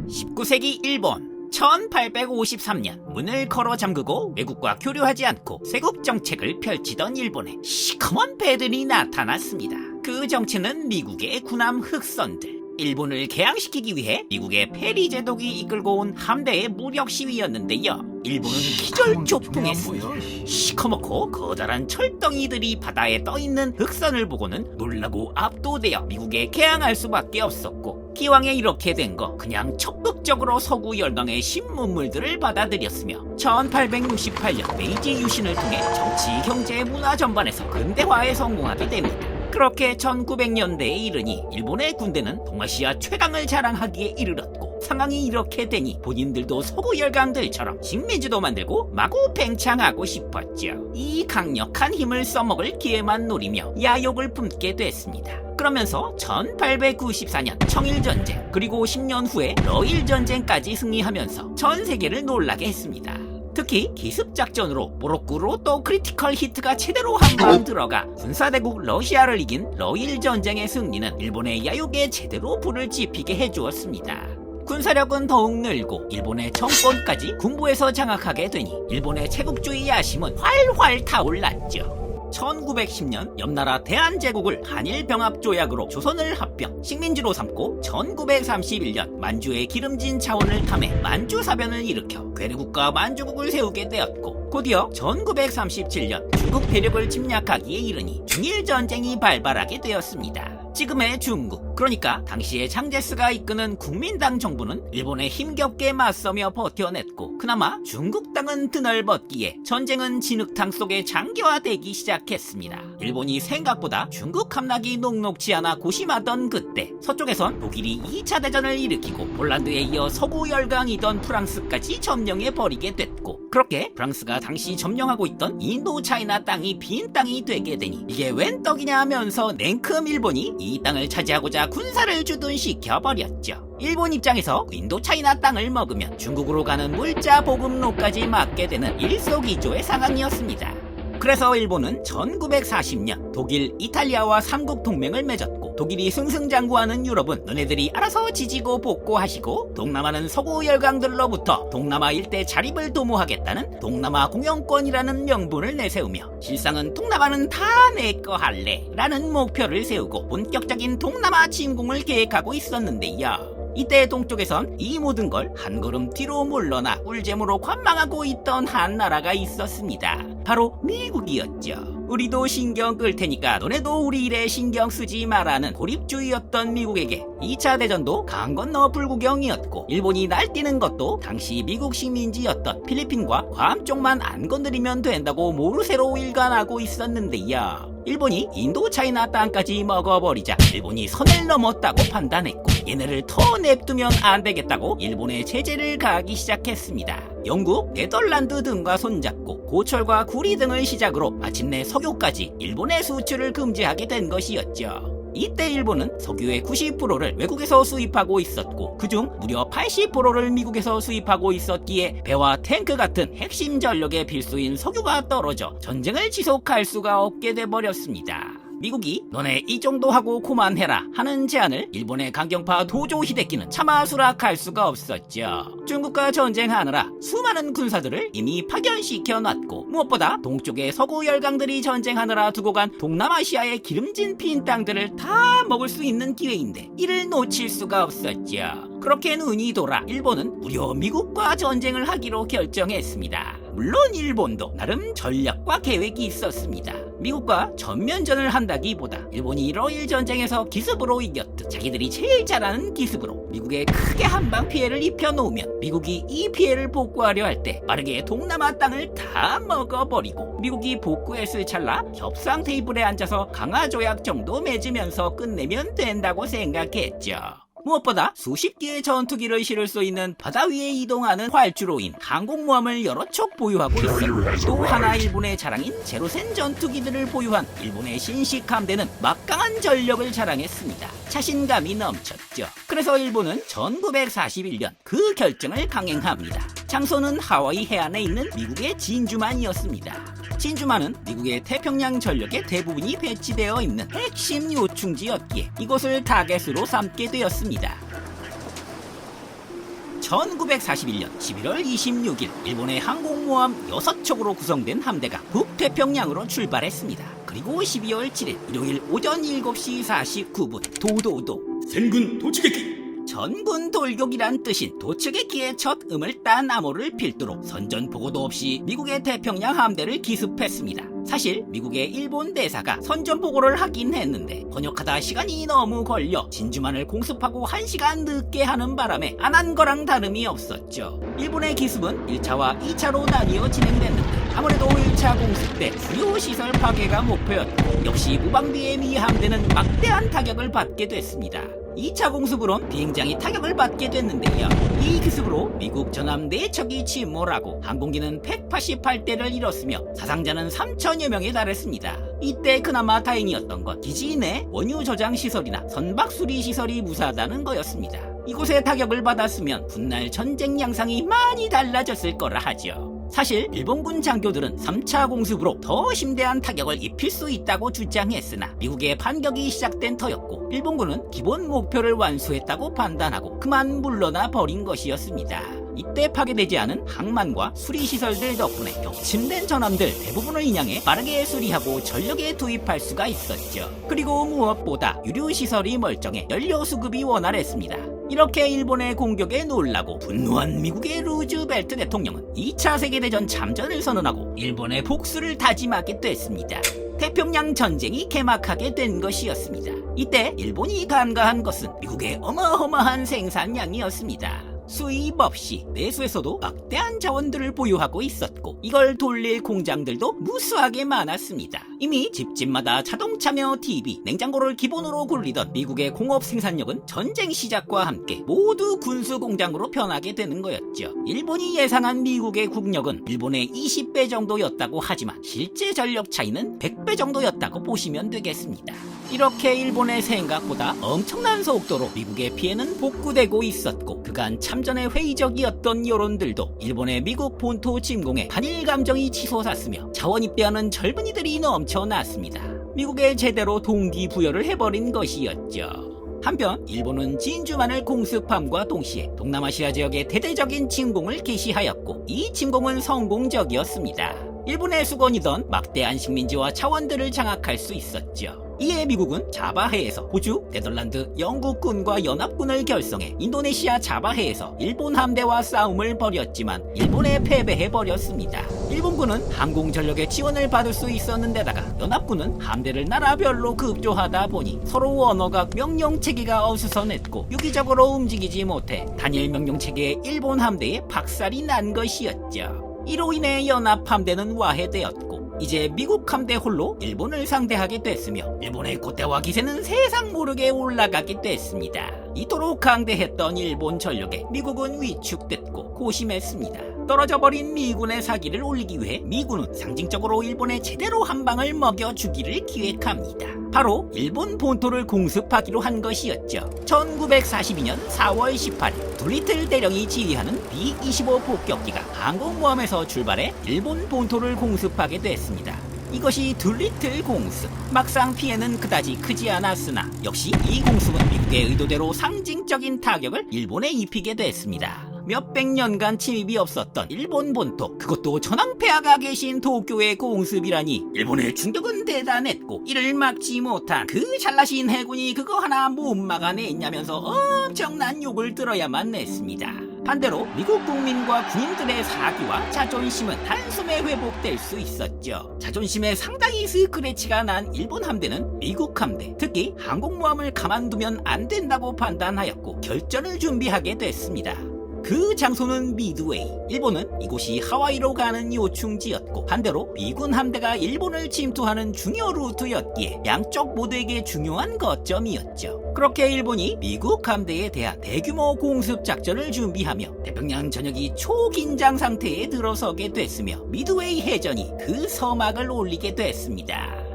19세기 일본 1853년 문을 걸어 잠그고 외국과 교류하지 않고 쇄국 정책을 펼치던 일본에 시커먼 배들이 나타났습니다. 그 정체는 미국의 군함 흑선들. 일본을 개항시키기 위해 미국의 페리 제독이 이끌고 온 함대의 무력 시위였는데요. 일본은 기절초풍했습니다. 시커멓고 커다란 철덩이들이 바다에 떠있는 흑선을 보고는 놀라고 압도되어 미국에 개항할 수밖에 없었고, 기왕에 이렇게 된 거 그냥 적극적으로 서구 열강의 신문물들을 받아들였으며 1868년 메이지 유신을 통해 정치, 경제, 문화 전반에서 근대화에 성공하게 됩니다. 그렇게 1900년대에 이르니 일본의 군대는 동아시아 최강을 자랑하기에 이르렀고, 상황이 이렇게 되니 본인들도 서구 열강들처럼 식민지도 만들고 마구 팽창하고 싶었죠. 이 강력한 힘을 써먹을 기회만 노리며 야욕을 품게 됐습니다. 그러면서 1894년 청일전쟁, 그리고 10년 후에 러일전쟁까지 승리하면서 전 세계를 놀라게 했습니다. 특히 기습작전으로 모로코로 또 크리티컬 히트가 제대로 한 방 들어가 군사대국 러시아를 이긴 러일전쟁의 승리는 일본의 야욕에 제대로 불을 지피게 해주었습니다. 군사력은 더욱 늘고 일본의 정권까지 군부에서 장악하게 되니 일본의 제국주의 야심은 활활 타올랐죠. 1910년 옆나라 대한제국을 한일병합조약으로 조선을 합병, 식민지로 삼고 1931년 만주의 기름진 자원을 탐해 만주사변을 일으켜 괴뢰국가 만주국을 세우게 되었고, 곧이어 1937년 중국 대륙을 침략하기에 이르니 중일전쟁이 발발하게 되었습니다. 지금의 중국, 그러니까 당시의 장제스가 이끄는 국민당 정부는 일본에 힘겹게 맞서며 버텨냈고, 그나마 중국 땅은 드넓었기에 전쟁은 진흙탕 속에 장기화되기 시작했습니다. 일본이 생각보다 중국 함락이 녹록지 않아 고심하던 그때, 서쪽에선 독일이 2차 대전을 일으키고 폴란드에 이어 서구 열강이던 프랑스까지 점령해버리게 됐고, 그렇게 프랑스가 당시 점령하고 있던 인도 차이나 땅이 빈 땅이 되게 되니 이게 웬 떡이냐 하면서 냉큼 일본이 이 땅을 차지하고자 군사를 주둔시켜버렸죠. 일본 입장에서 인도 차이나 땅을 먹으면 중국으로 가는 물자 보급로까지 막게 되는 일석이조의 상황이었습니다. 그래서 일본은 1940년 독일, 이탈리아와 삼국 동맹을 맺었고, 독일이 승승장구하는 유럽은 너네들이 알아서 지지고 복구하시고, 동남아는 서구 열강들로부터 동남아 일대 자립을 도모하겠다는 동남아 공영권이라는 명분을 내세우며, 실상은 동남아는 다 내 거 할래 라는 목표를 세우고 본격적인 동남아 침공을 계획하고 있었는데요. 이때 동쪽에선 이 모든 걸 한 걸음 뒤로 물러나 꿀잼으로 관망하고 있던 한 나라가 있었습니다. 바로 미국이었죠. 우리도 신경 끌 테니까 너네도 우리 일에 신경 쓰지 마라는 고립주의였던 미국에게 2차 대전도 강 건너 불구경이었고, 일본이 날뛰는 것도 당시 미국 식민지였던 필리핀과 괌 쪽만 안 건드리면 된다고 모르쇠로 일관하고 있었는데요. 일본이 인도 차이나 땅까지 먹어버리자 일본이 선을 넘었다고 판단했고, 얘네를 더 냅두면 안 되겠다고 일본에 제재를 가하기 시작했습니다. 영국, 네덜란드 등과 손잡고 고철과 구리 등을 시작으로 마침내 석유까지 일본의 수출을 금지하게 된 것이었죠. 이때 일본은 석유의 90%를 외국에서 수입하고 있었고, 그중 무려 80%를 미국에서 수입하고 있었기에 배와 탱크 같은 핵심 전력의 필수인 석유가 떨어져 전쟁을 지속할 수가 없게 돼버렸습니다. 미국이 너네 이 정도 하고 그만해라 하는 제안을 일본의 강경파 도조 히데키는 차마 수락할 수가 없었죠. 중국과 전쟁하느라 수많은 군사들을 이미 파견시켜놨고, 무엇보다 동쪽의 서구 열강들이 전쟁하느라 두고 간 동남아시아의 기름진 빈 땅들을 다 먹을 수 있는 기회인데 이를 놓칠 수가 없었죠. 그렇게 눈이 돌아 일본은 무려 미국과 전쟁을 하기로 결정했습니다. 물론 일본도 나름 전략과 계획이 있었습니다. 미국과 전면전을 한다기보다 일본이 러일 전쟁에서 기습으로 이겼듯 자기들이 제일 잘하는 기습으로 미국에 크게 한방 피해를 입혀놓으면 미국이 이 피해를 복구하려 할 때 빠르게 동남아 땅을 다 먹어버리고, 미국이 복구했을 찰나 협상 테이블에 앉아서 강화조약 정도 맺으면서 끝내면 된다고 생각했죠. 무엇보다 수십 개의 전투기를 실을 수 있는 바다 위에 이동하는 활주로인 항공모함을 여러 척 보유하고 있었고, 또 하나 일본의 자랑인 제로센 전투기들을 보유한 일본의 신식 함대는 막강한 전력을 자랑했습니다. 자신감이 넘쳤죠. 그래서 일본은 1941년 그 결정을 강행합니다. 장소는 하와이 해안에 있는 미국의 진주만이었습니다. 진주만은 미국의 태평양 전력의 대부분이 배치되어 있는 핵심 요충지였기에 이곳을 타겟으로 삼게 되었습니다. 1941년 11월 26일 일본의 항공모함 6척으로 구성된 함대가 북태평양으로 출발했습니다. 그리고 12월 7일 일요일 오전 7시 49분 도도도 센군 도치게키 전군 돌격이란 뜻인 도츠게키의 첫 음을 딴 암호를 필두로 선전포고도 없이 미국의 태평양 함대를 기습했습니다. 사실 미국의 일본 대사가 선전포고를 하긴 했는데 번역하다 시간이 너무 걸려 진주만을 공습하고 1시간 늦게 하는 바람에 안 한 거랑 다름이 없었죠. 일본의 기습은 1차와 2차로 나뉘어 진행됐는데 아무래도 1차 공습 때 주요 시설 파괴가 목표였고 역시 무방비의 미 함대는 막대한 타격을 받게 됐습니다. 2차 공습으론 비행장이 타격을 받게 됐는데요. 이 기습으로 미국 전함 4척이 침몰하고 항공기는 188대를 잃었으며 사상자는 3천여 명에 달했습니다. 이때 그나마 다행이었던 건 기지 내 원유 저장 시설이나 선박 수리 시설이 무사하다는 거였습니다. 이곳에 타격을 받았으면 훗날 전쟁 양상이 많이 달라졌을 거라 하죠. 사실 일본군 장교들은 3차 공습으로 더 심대한 타격을 입힐 수 있다고 주장했으나 미국의 반격이 시작된 터였고 일본군은 기본 목표를 완수했다고 판단하고 그만 물러나 버린 것이었습니다. 이때 파괴되지 않은 항만과 수리시설들 덕분에 격침된 전함들 대부분을 인양해 빠르게 수리하고 전력에 투입할 수가 있었죠. 그리고 무엇보다 유류시설이 멀쩡해 연료 수급이 원활했습니다. 이렇게 일본의 공격에 놀라고 분노한 미국의 루즈벨트 대통령은 2차 세계대전 참전을 선언하고 일본의 복수를 다짐하게 됐습니다. 태평양 전쟁이 개막하게 된 것이었습니다. 이때 일본이 간과한 것은 미국의 어마어마한 생산량이었습니다. 수입 없이 내수에서도 막대한 자원들을 보유하고 있었고 이걸 돌릴 공장들도 무수하게 많았습니다. 이미 집집마다 자동차며 TV, 냉장고를 기본으로 굴리던 미국의 공업 생산력은 전쟁 시작과 함께 모두 군수 공장으로 변하게 되는 거였죠. 일본이 예상한 미국의 국력은 일본의 20배 정도였다고 하지만 실제 전력 차이는 100배 정도였다고 보시면 되겠습니다. 이렇게 일본의 생각보다 엄청난 속도로 미국의 피해는 복구되고 있었고 그간 참전에 회의적이었던 여론들도 일본의 미국 본토 침공에 반일 감정이 치솟았으며 자원 입대하는 젊은이들이 넘쳐났습니다. 미국에 제대로 동기부여를 해버린 것이었죠. 한편 일본은 진주만을 공습함과 동시에 동남아시아 지역에 대대적인 침공을 개시하였고 이 침공은 성공적이었습니다. 일본의 수건이던 막대한 식민지와 자원들을 장악할 수 있었죠. 이에 미국은 자바해에서 호주, 네덜란드, 영국군과 연합군을 결성해 인도네시아 자바해에서 일본 함대와 싸움을 벌였지만 일본에 패배해버렸습니다. 일본군은 항공전력의 지원을 받을 수 있었는데다가 연합군은 함대를 나라별로 급조하다 보니 서로 언어가 명령체계가 어수선했고 유기적으로 움직이지 못해 단일 명령체계의 일본 함대에 박살이 난 것이었죠. 이로 인해 연합함대는 와해되었고 이제 미국 함대 홀로 일본을 상대하게 됐으며 일본의 콧대와 기세는 세상 모르게 올라가게 됐습니다. 이토록 강대했던 일본 전력에 미국은 위축됐고 고심했습니다. 떨어져버린 미군의 사기를 올리기 위해 미군은 상징적으로 일본에 제대로 한 방을 먹여주기를 기획합니다. 바로 일본 본토를 공습하기로 한 것이었죠. 1942년 4월 18일 둘리틀 대령이 지휘하는 B-25 폭격기가 항공모함에서 출발해 일본 본토를 공습하게 됐습니다. 이것이 둘리틀 공습. 막상 피해는 그다지 크지 않았으나 역시 이 공습은 미국의 의도대로 상징적인 타격을 일본에 입히게 됐습니다. 몇백 년간 침입이 없었던 일본 본토, 그것도 전황폐하가 계신 도쿄의 공습이라니 일본의 충격은 대단했고 이를 막지 못한 그 잘나신 해군이 그거 하나 못 막아냈냐면서 엄청난 욕을 들어야만 했습니다. 반대로 미국 국민과 군인들의 사기와 자존심은 한숨에 회복될 수 있었죠. 자존심에 상당히 스크래치가 난 일본 함대는 미국 함대, 특히 항공모함을 가만두면 안 된다고 판단하였고 결전을 준비하게 됐습니다. 그 장소는 미드웨이. 일본은 이곳이 하와이로 가는 요충지였고 반대로 미군 함대가 일본을 침투하는 중요 루트였기에 양쪽 모두에게 중요한 거점이었죠. 그렇게 일본이 미국 함대에 대한 대규모 공습 작전을 준비하며 태평양 전역이 초긴장 상태에 들어서게 됐으며 미드웨이 해전이 그 서막을 올리게 됐습니다.